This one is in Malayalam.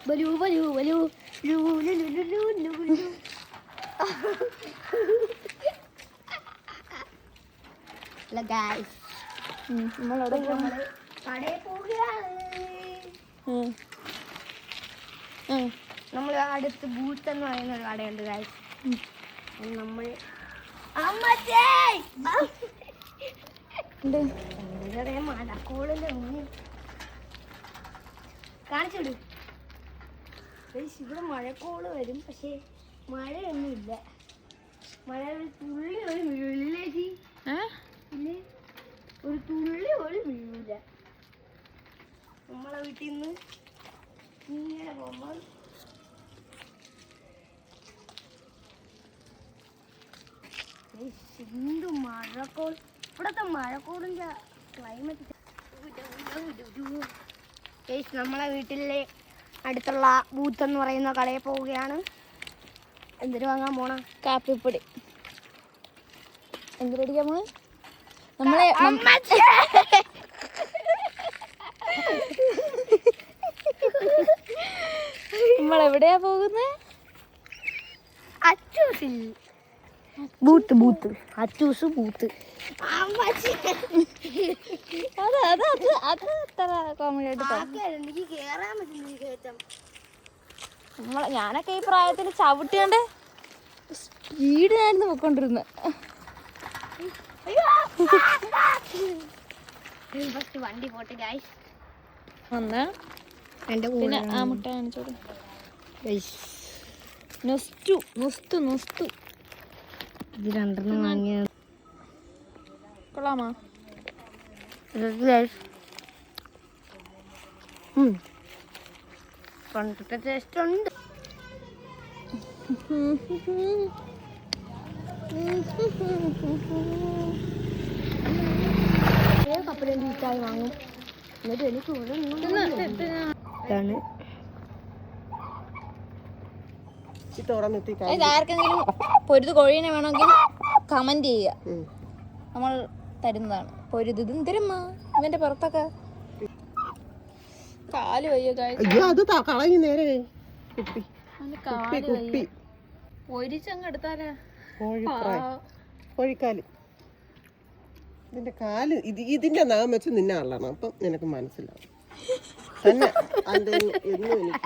ബലു ബലു ബലു ലു ലു ലു ലു ലു ലു. ഹലോ ഗായ്സ്, നമ്മളവിടെ കടയിൽ പോവുകയാണ്. നമ്മൾ അടുത്ത് ബൂത്ത് എന്ന് പറയുന്ന ഒരു കടയുണ്ട് ഗായ്സ്. നമ്മൾ മഴക്കോളിന്റെ കാണിച്ചോളൂ. ഇവിടെ മഴക്കോള് വരും, പക്ഷെ മഴയൊന്നുമില്ല. മഴ ഒരു തുള്ളി ഒരു വീഴില്ലേ? ഇല്ലേ, ഒരു തുള്ളി പോലും വീഴില്ല. നമ്മളെ വീട്ടിൽ നിന്ന് ഇങ്ങനെ പോകുമ്പോൾ എന്ത് മഴക്കോൾ! ഇവിടത്തെ മഴക്കോളിന്റെ ക്ലൈമറ്റ്. നമ്മളെ വീട്ടിലെ അടുത്തുള്ള ബൂത്ത് എന്ന് പറയുന്ന കടയിൽ പോവുകയാണ്. എന്തിനു വാങ്ങാൻ പോണ? കാപ്പിപ്പൊടി. എന്തിനടിക്കാൻ പോണ? നമ്മളെ നമ്മളെവിടെയാ പോകുന്നത്? അച്ചൂസിൽ. ബൂത്ത് ബൂത്ത് അച്ചൂസ് ബൂത്ത്. എനിക്ക് കേറാൻ പറ്റും. ഞാനൊക്കെ ഈ പ്രായത്തിൽ ചവിട്ടിയാണ്ട് സ്പീഡിനായിരുന്നു പോയിക്കൊണ്ടിരുന്നത്. വണ്ടി പോട്ടെ ഗായ്സ്. വന്ന് പിന്നെ ആ മുട്ട കാണിച്ചോളൂ. നൊസ്റ്റു നൊസ്തു നൊസ്തു. ഇത് രണ്ടെണ്ണം വാങ്ങിയ കൊള്ളാമോ? കണ്ടിട്ട് ടേസ്റ്റ് ഉണ്ട്. കപ്പലണ്ടി മിഠായി വാങ്ങും. എന്നിട്ട് എനിക്ക് ആർക്കെങ്കിലും പൊരുത് കോഴീനെ വേണമെങ്കിൽ കമന്റ് ചെയ്യുക, നമ്മൾ തരുന്നതാണ്. പൊരുത്. ഇത് എന്തിരമ്മ ഇവന്റെ പുറത്തൊക്കെ കാല് വയ്യോ. പൊരിച്ചങ്ങ് എടുത്താലേ കോഴിക്കാല്. ഇതിന്റെ കാല് ഇതിന്റെ നാം വെച്ച് നിന്നെ അള്ളണം, അപ്പം നിനക്ക് മനസ്സിലാവും തന്നെ. എന്നും എനിക്ക്